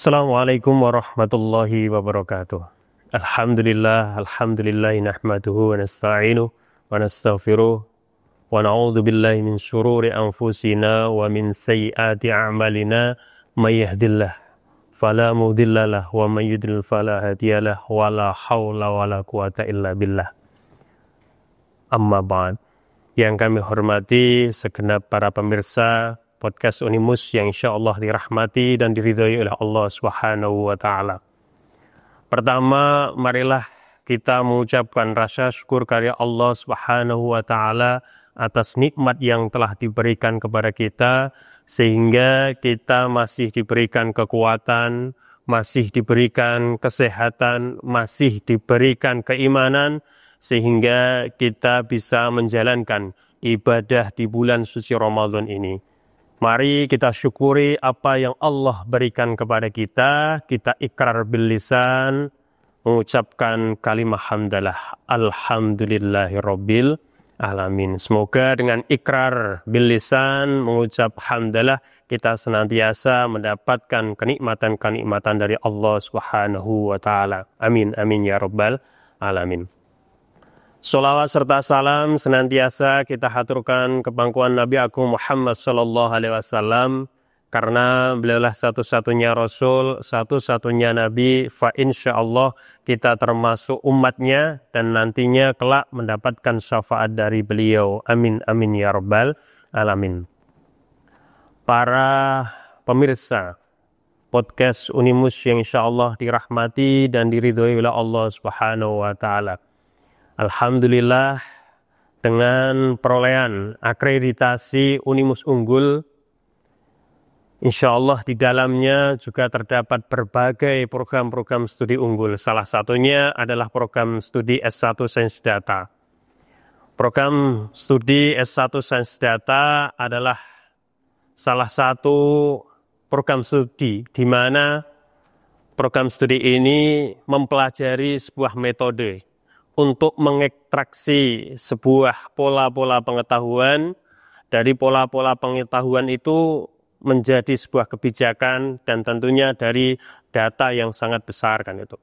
Assalamualaikum warahmatullahi wabarakatuh. Alhamdulillah nahmaduhu wa nasta'inuh wa nastaghfiruh wa na'udzu billahi min syururi anfusina wa min sayyiati a'malina may yahdihillahu fala mudhillalah wa may yudlil fala hadiyalah wa la haula wa la quwata illa billah. Amma ba'd. Yang kami hormati segenap para pemirsa podcast Unimus yang insyaallah dirahmati dan diridhai oleh Allah Subhanahu wa taala. Pertama, marilah kita mengucapkan rasa syukur kepada Allah Subhanahu wa taala atas nikmat yang telah diberikan kepada kita sehingga kita masih diberikan kekuatan, masih diberikan kesehatan, masih diberikan keimanan sehingga kita bisa menjalankan ibadah di bulan suci Ramadan ini. Mari kita syukuri apa yang Allah berikan kepada kita. Kita ikrar bil lisan, mengucapkan kalimah hamdalah. Alhamdulillahirabbil alamin. Semoga dengan ikrar bil lisan, mengucap hamdalah, kita senantiasa mendapatkan kenikmatan-kenikmatan dari Allah Subhanahu wa taala. Amin amin ya rabbal alamin. Sholawat serta salam senantiasa kita haturkan ke pangkuan Nabi Agung Muhammad sallallahu alaihi wasallam karena beliaulah satu-satunya Rasul, satu-satunya Nabi, fa insyaallah kita termasuk umatnya dan nantinya kelak mendapatkan syafaat dari beliau. Amin amin ya rabbal alamin. Para pemirsa podcast Unimus yang insyaallah dirahmati dan diridhoi oleh Allah Subhanahu wa taala. Alhamdulillah dengan perolehan akreditasi Unimus Unggul, insya Allah di dalamnya juga terdapat berbagai program-program studi unggul. Salah satunya adalah program studi S1 Sains Data. Program studi S1 Sains Data adalah salah satu program studi di mana program studi ini mempelajari sebuah metode untuk mengekstraksi sebuah pola-pola pengetahuan. Dari pola-pola pengetahuan itu menjadi sebuah kebijakan dan tentunya dari data yang sangat besar kan itu.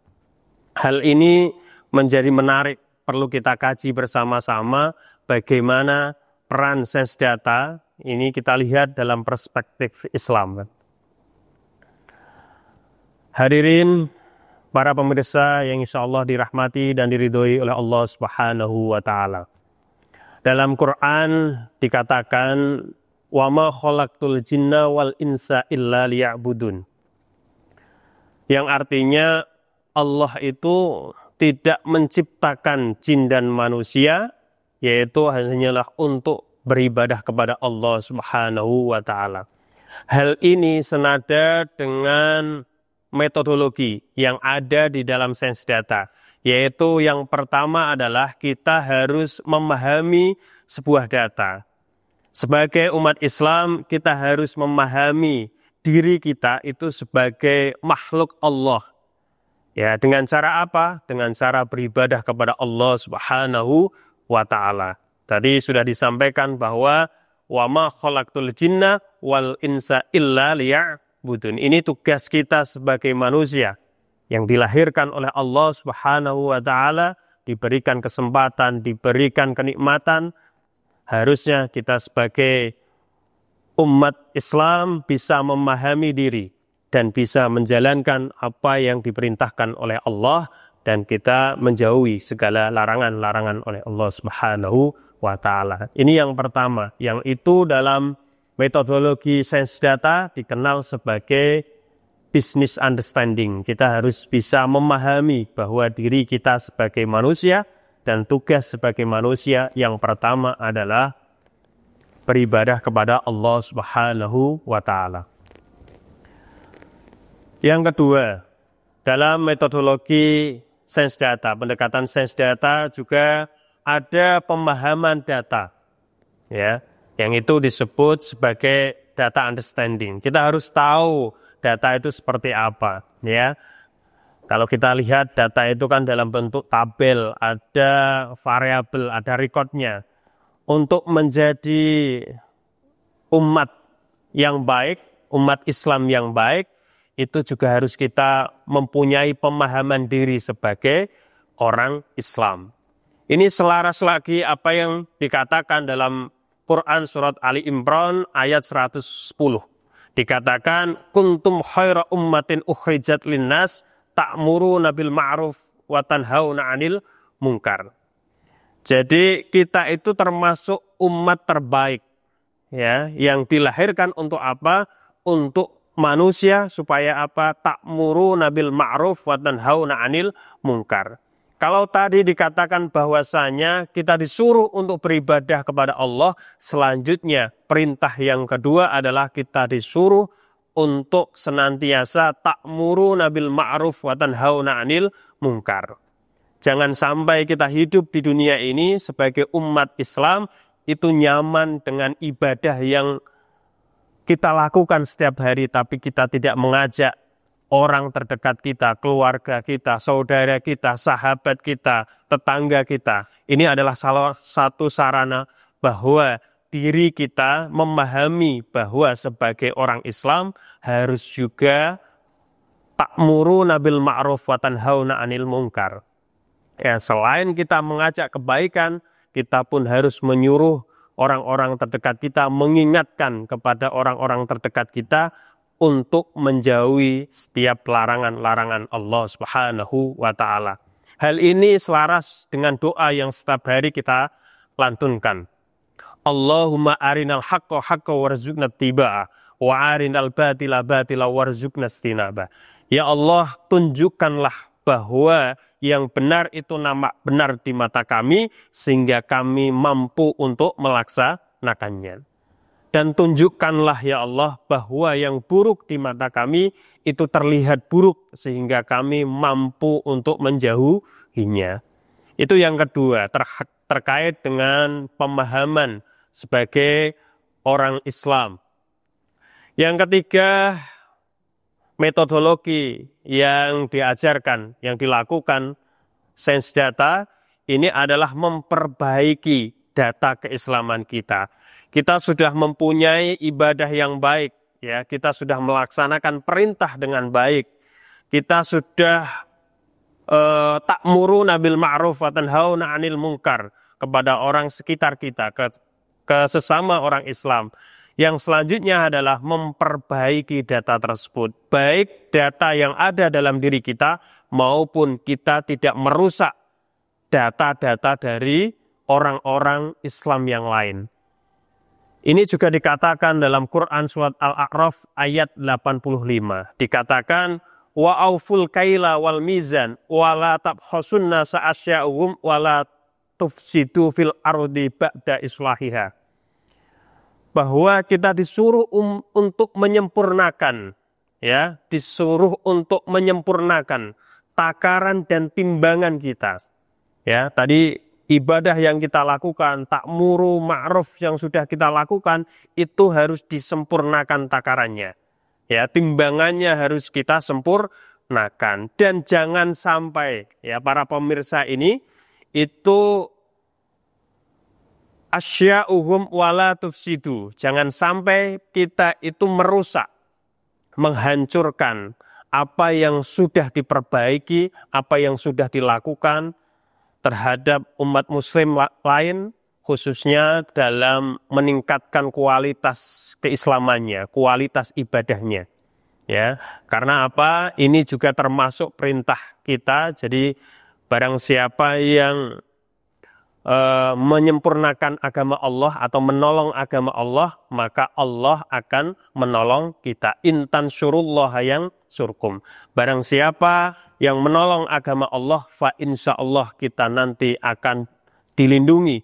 Hal ini menjadi menarik, perlu kita kaji bersama-sama bagaimana peran sains data ini kita lihat dalam perspektif Islam. Hadirin para pemirsa yang insya Allah dirahmati dan diridhoi oleh Allah Subhanahu wa ta'ala. Dalam Quran dikatakan, وَمَا خَلَقْتُ الْجِنَّ وَالْإِنْسَ إِلَّا لِيَعْبُدُونَ. Yang artinya Allah itu tidak menciptakan jin dan manusia, yaitu hanyalah untuk beribadah kepada Allah Subhanahu wa ta'ala. Hal ini senada dengan metodologi yang ada di dalam sains data, yaitu yang pertama adalah kita harus memahami sebuah data. Sebagai umat Islam, kita harus memahami diri kita itu sebagai makhluk Allah. Ya, dengan cara apa? Dengan cara beribadah kepada Allah Subhanahu wa ta'ala. Tadi sudah disampaikan bahwa wa ma khalaqtul jinna wal insa illa liya'budun. Ini tugas kita sebagai manusia yang dilahirkan oleh Allah Subhanahu wa ta'ala, diberikan kesempatan, diberikan kenikmatan. Harusnya kita sebagai umat Islam bisa memahami diri dan bisa menjalankan apa yang diperintahkan oleh Allah dan kita menjauhi segala larangan-larangan oleh Allah Subhanahu wa ta'ala. Ini yang pertama, yang itu dalam metodologi sains data dikenal sebagai business understanding. Kita harus bisa memahami bahwa diri kita sebagai manusia dan tugas sebagai manusia yang pertama adalah beribadah kepada Allah Subhanahu wa ta'ala. Yang kedua, dalam metodologi sains data, pendekatan sains data juga ada pemahaman data, ya, yang itu disebut sebagai data understanding. Kita harus tahu data itu seperti apa, ya. Kalau kita lihat data itu kan dalam bentuk tabel, ada variabel, ada rekodnya. Untuk menjadi umat yang baik, umat Islam yang baik, itu juga harus kita mempunyai pemahaman diri sebagai orang Islam. Ini selaras lagi apa yang dikatakan dalam Quran surat Ali Imran ayat 110. Dikatakan, kuntum khaira ummatin ukhrijat linnas ta'muruna bil ma'ruf wa tanhauna 'anil munkar. Jadi kita itu termasuk umat terbaik, ya, yang dilahirkan untuk apa? Untuk manusia supaya apa? Ta'muruna bil ma'ruf wa tanhauna 'anil munkar. Kalau tadi dikatakan bahwasanya kita disuruh untuk beribadah kepada Allah, selanjutnya perintah yang kedua adalah kita disuruh untuk senantiasa ta'muruna bil ma'ruf wa tanhauna 'anil munkar. Jangan sampai kita hidup di dunia ini sebagai umat Islam itu nyaman dengan ibadah yang kita lakukan setiap hari, tapi kita tidak mengajak orang terdekat kita, keluarga kita, saudara kita, sahabat kita, tetangga kita. Ini adalah salah satu sarana bahwa diri kita memahami bahwa sebagai orang Islam harus juga ta'muruna bil ma'ruf wa tanhauna 'anil munkar. Ya, selain kita mengajak kebaikan, kita pun harus menyuruh orang-orang terdekat kita, mengingatkan kepada orang-orang terdekat kita untuk menjauhi setiap larangan-larangan Allah Subhanahu wa Ta'ala. Hal ini selaras dengan doa yang setiap hari kita lantunkan. Allahumma arinal haqqa haqqa warzuqna tiba'ah wa arinal batila batila warzuqna istinabah. Ya Allah, tunjukkanlah bahwa yang benar itu benar di mata kami sehingga kami mampu untuk melaksanakannya. Dan tunjukkanlah ya Allah bahwa yang buruk di mata kami itu terlihat buruk sehingga kami mampu untuk menjauhinya. Itu yang kedua, terkait dengan pemahaman sebagai orang Islam. Yang ketiga, metodologi yang diajarkan, yang dilakukan sains data, ini adalah memperbaiki data keislaman kita. Kita sudah mempunyai ibadah yang baik, ya. Kita sudah melaksanakan perintah dengan baik. Kita sudah ta'muruna bil ma'ruf wa tanhauna 'anil munkar kepada orang sekitar kita, ke sesama orang Islam. Yang selanjutnya adalah memperbaiki data tersebut, baik data yang ada dalam diri kita maupun kita tidak merusak data-data dari orang-orang Islam yang lain. Ini juga dikatakan dalam Quran surat Al-A'raf ayat 85. Dikatakan, wa auful kaila wal mizan wa la tabkhasunna sa'asya'uhum wa la tufsidu fil ardi ba'da islahiha. Bahwa kita disuruh untuk menyempurnakan, ya, disuruh untuk menyempurnakan takaran dan timbangan kita. Ya, tadi ibadah yang kita lakukan, ta'muru ma'ruf yang sudah kita lakukan, itu harus disempurnakan takarannya. Ya, timbangannya harus kita sempurnakan. Dan jangan sampai, ya para pemirsa ini, itu asya'uhum wala tufsidu. Jangan sampai kita itu merusak, menghancurkan apa yang sudah diperbaiki, apa yang sudah dilakukan terhadap umat muslim lain, khususnya dalam meningkatkan kualitas keislamannya, kualitas ibadahnya. Ya, karena apa? Ini juga termasuk perintah kita. Jadi barang siapa yang menyempurnakan agama Allah atau menolong agama Allah, maka Allah akan menolong kita. Intan syurullaha yang surkum. Barang siapa yang menolong agama Allah, fa insya Allah kita nanti akan dilindungi,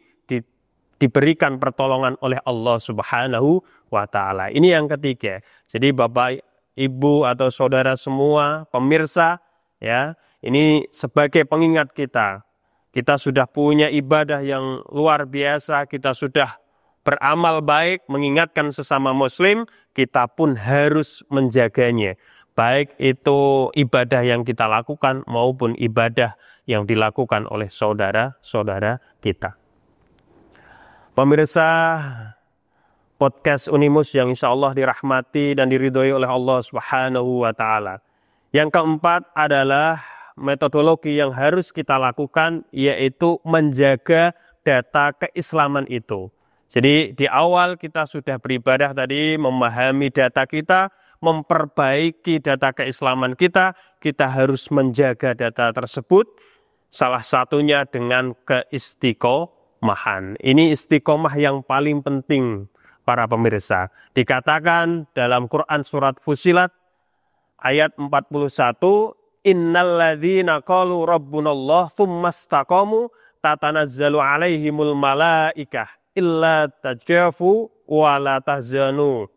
diberikan pertolongan oleh Allah Subhanahu wa Ta'ala. Ini yang ketiga. Jadi Bapak, Ibu atau saudara semua, pemirsa, ya, ini sebagai pengingat kita. Kita sudah punya ibadah yang luar biasa, kita sudah beramal baik, mengingatkan sesama muslim, kita pun harus menjaganya. Baik itu ibadah yang kita lakukan maupun ibadah yang dilakukan oleh saudara-saudara kita. Pemirsa, podcast Unimus yang insya Allah dirahmati dan diridhoi oleh Allah Subhanahu wa Ta'ala. Yang keempat adalah metodologi yang harus kita lakukan, yaitu menjaga data keislaman itu. Jadi di awal kita sudah beribadah tadi, memahami data kita, memperbaiki data keislaman kita harus menjaga data tersebut, salah satunya dengan keistiqomahan. Ini istiqomah yang paling penting para pemirsa. Dikatakan dalam Quran surat Fussilat ayat 41, innalladzina qalu rabbunallah tsumastaqamu tatanazzalu alaihimul malaikah illa tajafu wa la tahzanu.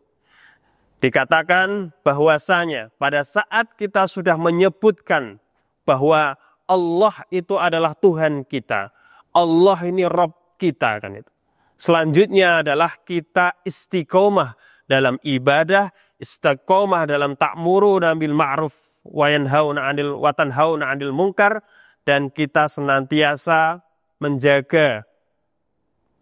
Dikatakan bahwasanya pada saat kita sudah menyebutkan bahwa Allah itu adalah Tuhan kita, Allah ini Rabb kita, kan itu. Selanjutnya adalah kita istiqomah dalam ibadah, istiqomah dalam ta'muruna bil ma'ruf wa tanhauna 'anil munkar, dan kita senantiasa menjaga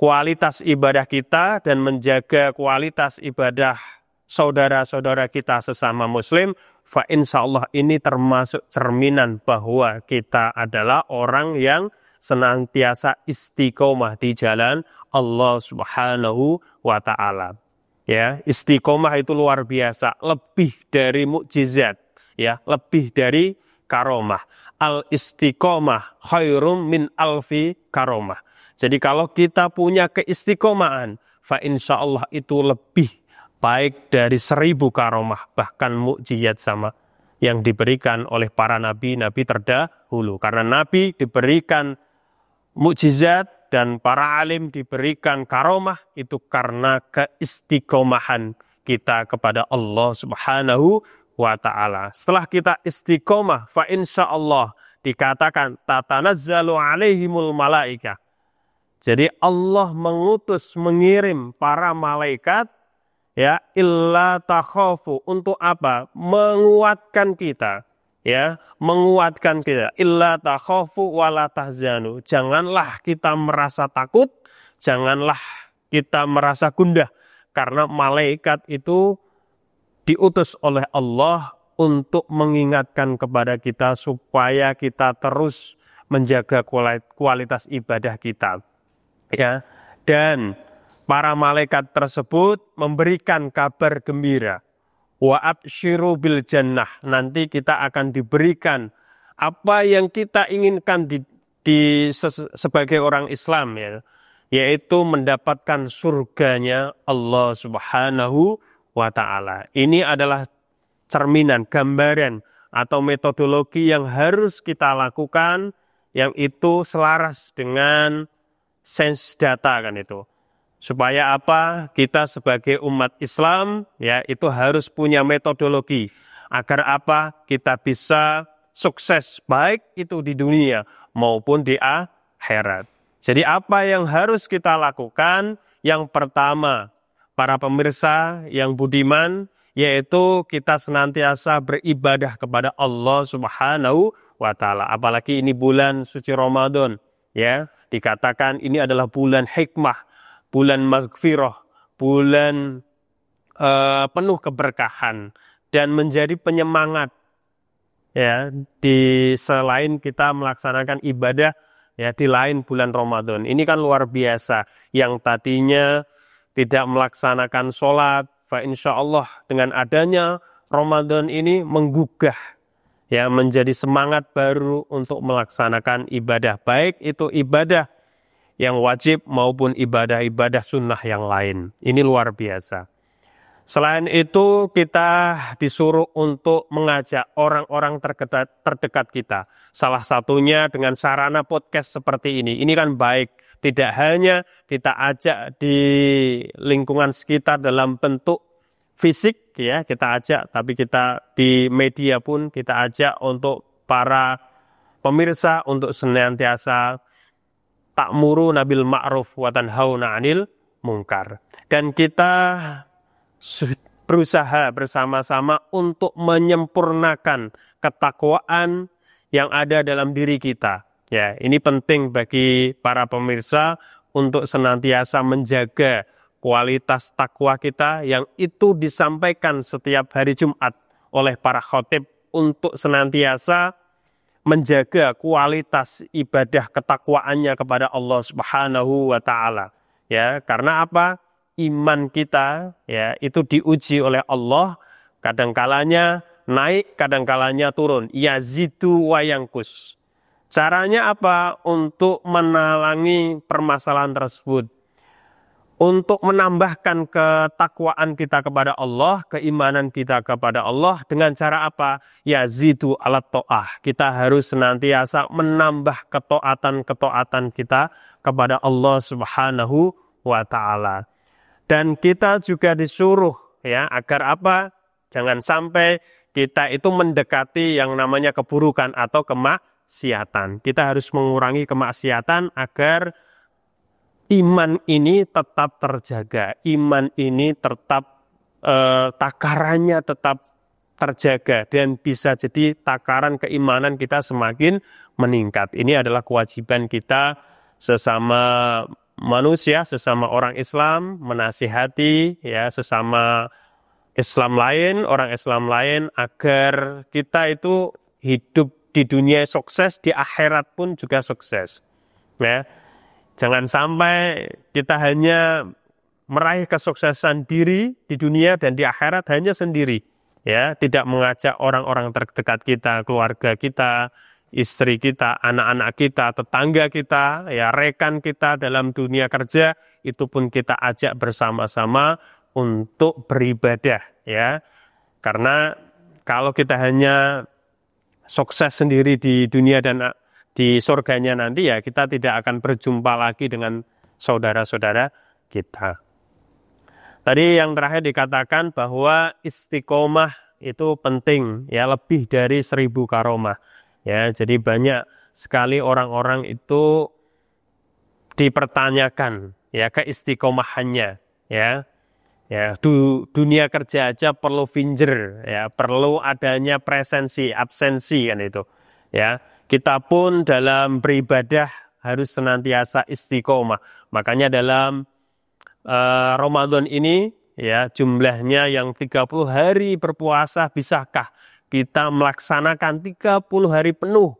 kualitas ibadah kita dan menjaga kualitas ibadah saudara-saudara kita sesama muslim. Fa insyaallah ini termasuk cerminan bahwa kita adalah orang yang senantiasa istiqomah di jalan Allah Subhanahu wa Ta'ala. Ya, istiqomah itu luar biasa, lebih dari mukjizat, ya, lebih dari karomah. Al istiqomah khairum min alfi karomah. Jadi kalau kita punya keistiqomahan, fa insyaallah itu lebih baik dari 1000 karomah, bahkan mukjizat sama yang diberikan oleh para nabi-nabi terdahulu. Karena nabi diberikan mukjizat dan para alim diberikan karomah itu karena keistiqomahan kita kepada Allah Subhanahu wa Ta'ala. Setelah kita istiqomah, fa insyaallah dikatakan tatanazzalu alaihimul malaikah. Jadi Allah mengirim para malaikat, ya, illa takhafu, untuk apa? Menguatkan kita, ya, menguatkan kita. Illa takhafu wala tahzanu. Janganlah kita merasa takut, janganlah kita merasa gundah, karena malaikat itu diutus oleh Allah untuk mengingatkan kepada kita supaya kita terus menjaga kualitas ibadah kita, ya. Dan para malaikat tersebut memberikan kabar gembira. Wa absyiru bil jannah. Nanti kita akan diberikan apa yang kita inginkan sebagai orang Islam, ya, yaitu mendapatkan surganya Allah Subhanahu wa Ta'ala. Ini adalah cerminan, gambaran atau metodologi yang harus kita lakukan, yang itu selaras dengan sains data, kan itu. Supaya apa? Kita sebagai umat Islam, ya, itu harus punya metodologi agar apa? Kita bisa sukses baik itu di dunia maupun di akhirat. Jadi apa yang harus kita lakukan? Yang pertama, para pemirsa yang budiman, yaitu kita senantiasa beribadah kepada Allah Subhanahu wa Ta'ala. Apalagi ini bulan suci Ramadan, ya, dikatakan ini adalah bulan hikmah, bulan maghfirah, bulan penuh keberkahan dan menjadi penyemangat, ya, di selain kita melaksanakan ibadah, ya, di lain bulan Ramadan. Ini kan luar biasa. Yang tadinya tidak melaksanakan sholat, fa insyaallah dengan adanya Ramadan ini menggugah, ya, menjadi semangat baru untuk melaksanakan ibadah, baik itu ibadah yang wajib maupun ibadah-ibadah sunnah yang lain. Ini luar biasa. Selain itu, kita disuruh untuk mengajak orang-orang terdekat kita. Salah satunya dengan sarana podcast seperti ini. Ini kan baik. Tidak hanya kita ajak di lingkungan sekitar dalam bentuk fisik, ya, kita ajak, tapi kita di media pun kita ajak untuk para pemirsa untuk senantiasa ta'muruna bil ma'ruf wa tanhauna 'anil munkar. Dan kita berusaha bersama-sama untuk menyempurnakan ketakwaan yang ada dalam diri kita. Ya, ini penting bagi para pemirsa untuk senantiasa menjaga kualitas takwa kita yang itu disampaikan setiap hari Jumat oleh para khotib untuk senantiasa menjaga kualitas ibadah ketakwaannya kepada Allah Subhanahu wa taala. Ya, karena apa? Iman kita ya itu diuji oleh Allah, kadangkalanya naik, kadangkalanya turun. Yazidu wa yanqus. Caranya apa untuk menalangi permasalahan tersebut? Untuk menambahkan ketakwaan kita kepada Allah, keimanan kita kepada Allah dengan cara apa? Yazidu alat to'ah. Kita harus senantiasa menambah ketaatan kita kepada Allah Subhanahu wa ta'ala. Dan kita juga disuruh ya agar apa? Jangan sampai kita itu mendekati yang namanya keburukan atau kemaksiatan. Kita harus mengurangi kemaksiatan agar iman ini tetap terjaga, iman ini tetap takarannya tetap terjaga dan bisa jadi takaran keimanan kita semakin meningkat. Ini adalah kewajiban kita sesama manusia, sesama orang Islam, menasihati ya sesama Islam lain, orang Islam lain agar kita itu hidup di dunia sukses, di akhirat pun juga sukses. Ya. Jangan sampai kita hanya meraih kesuksesan diri di dunia dan di akhirat hanya sendiri. Ya, tidak mengajak orang-orang terdekat kita, keluarga kita, istri kita, anak-anak kita, tetangga kita, ya rekan kita dalam dunia kerja, itu pun kita ajak bersama-sama untuk beribadah, ya. Karena kalau kita hanya sukses sendiri di dunia dan di surganya nanti ya kita tidak akan berjumpa lagi dengan saudara-saudara kita. Tadi yang terakhir dikatakan bahwa istiqomah itu penting ya, lebih dari 1000 karomah ya. Jadi banyak sekali orang-orang itu dipertanyakan ya keistiqomahannya ya. Ya, dunia kerja aja perlu finger ya, perlu adanya presensi, absensi kan itu. Ya, kita pun dalam beribadah harus senantiasa istiqomah. Makanya dalam Ramadan ini ya jumlahnya yang 30 hari berpuasa, bisakah kita melaksanakan 30 hari penuh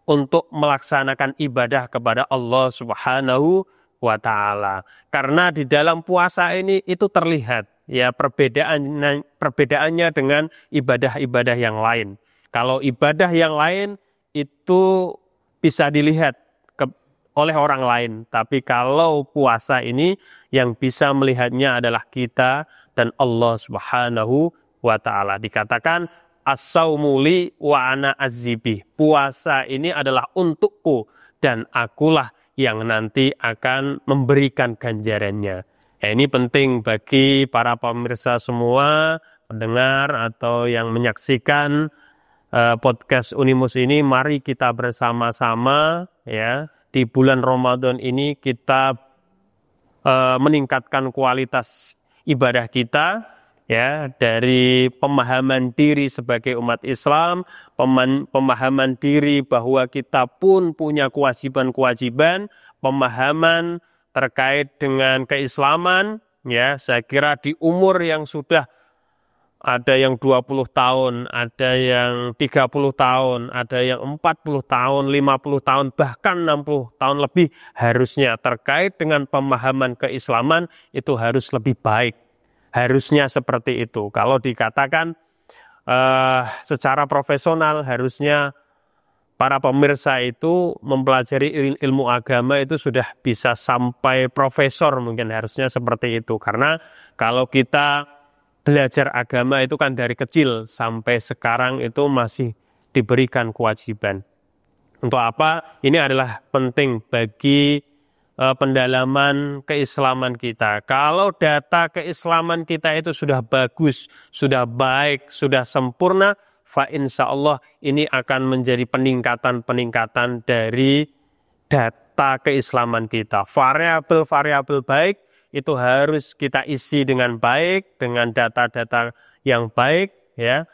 untuk melaksanakan ibadah kepada Allah Subhanahu wa ta'ala. Karena di dalam puasa ini itu terlihat ya perbedaannya dengan ibadah-ibadah yang lain. Kalau ibadah yang lain itu bisa dilihat oleh orang lain, tapi kalau puasa ini yang bisa melihatnya adalah kita dan Allah Subhanahu wa ta'ala. Dikatakan as-saumu li wa ana azibih. Puasa ini adalah untukku dan akulah yang nanti akan memberikan ganjarannya. Ya, ini penting bagi para pemirsa semua, pendengar atau yang menyaksikan podcast Unimus ini. Mari kita bersama-sama ya di bulan Ramadan ini kita meningkatkan kualitas ibadah kita ya, dari pemahaman diri sebagai umat Islam, pemahaman diri bahwa kita pun punya kewajiban-kewajiban, pemahaman terkait dengan keislaman ya. Saya kira di umur yang sudah ada yang 20 tahun, ada yang 30 tahun, ada yang 40 tahun, 50 tahun, bahkan 60 tahun lebih, harusnya terkait dengan pemahaman keislaman itu harus lebih baik. Harusnya seperti itu. Kalau dikatakan secara profesional, harusnya para pemirsa itu mempelajari ilmu agama itu sudah bisa sampai profesor, mungkin harusnya seperti itu. Karena kalau kita belajar agama itu kan dari kecil sampai sekarang itu masih diberikan kewajiban. Untuk apa? Ini adalah penting bagi pendalaman keislaman kita. Kalau data keislaman kita itu sudah bagus, sudah baik, sudah sempurna, fa insya Allah ini akan menjadi peningkatan dari data keislaman kita. Variabel-variabel baik itu harus kita isi dengan baik, dengan data-data yang baik ya.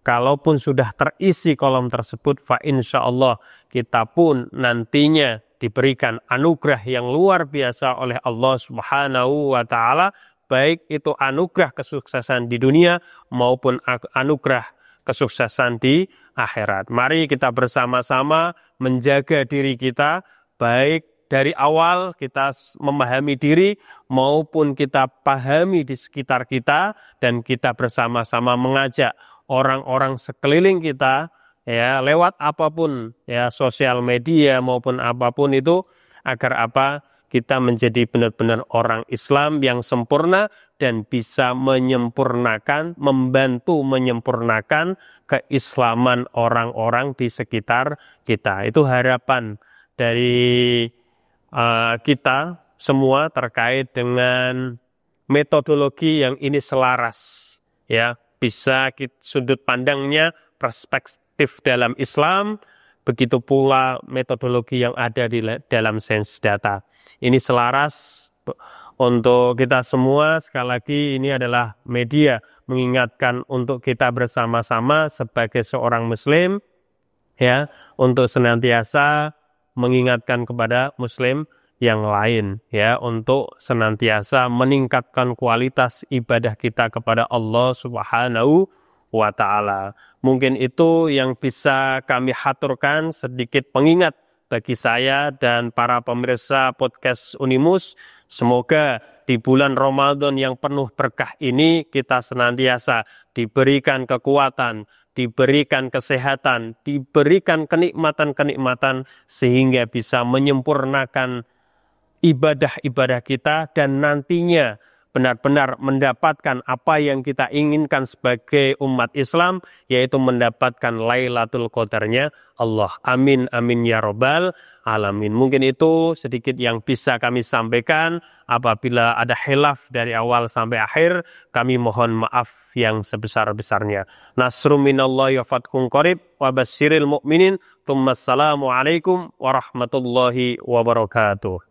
Kalaupun sudah terisi kolom tersebut, fa insya Allah kita pun nantinya diberikan anugerah yang luar biasa oleh Allah Subhanahu wa Ta'ala, baik itu anugerah kesuksesan di dunia maupun anugerah kesuksesan di akhirat. Mari kita bersama-sama menjaga diri kita, baik dari awal kita memahami diri maupun kita pahami di sekitar kita, dan kita bersama-sama mengajak orang-orang sekeliling kita, ya, lewat apapun, ya, sosial media maupun apapun itu, agar apa? Kita menjadi benar-benar orang Islam yang sempurna dan bisa menyempurnakan, membantu menyempurnakan keislaman orang-orang di sekitar kita. Itu harapan dari kita semua terkait dengan metodologi yang ini selaras, ya, bisa sudut pandangnya, perspektif dalam Islam, begitu pula metodologi yang ada di dalam sains data. Ini selaras untuk kita semua. Sekali lagi, ini adalah media mengingatkan untuk kita bersama-sama sebagai seorang Muslim, ya, untuk senantiasa mengingatkan kepada Muslim yang lain, ya, untuk senantiasa meningkatkan kualitas ibadah kita kepada Allah Subhanahu wa Ta'ala. Mungkin itu yang bisa kami haturkan, sedikit pengingat bagi saya dan para pemirsa podcast Unimus. Semoga di bulan Ramadan yang penuh berkah ini kita senantiasa diberikan kekuatan, diberikan kesehatan, diberikan kenikmatan-kenikmatan, sehingga bisa menyempurnakan ibadah-ibadah kita dan nantinya benar-benar mendapatkan apa yang kita inginkan sebagai umat Islam, yaitu mendapatkan Lailatul Qadarnya Allah. Amin, amin ya robbal alamin. Mungkin itu sedikit yang bisa kami sampaikan. Apabila ada khilaf dari awal sampai akhir, kami mohon maaf yang sebesar-besarnya. Nasrum minallahi wa fathun qarib wa basyiril mu'minin. Tsumma assalamu alaikum warahmatullahi wabarakatuh.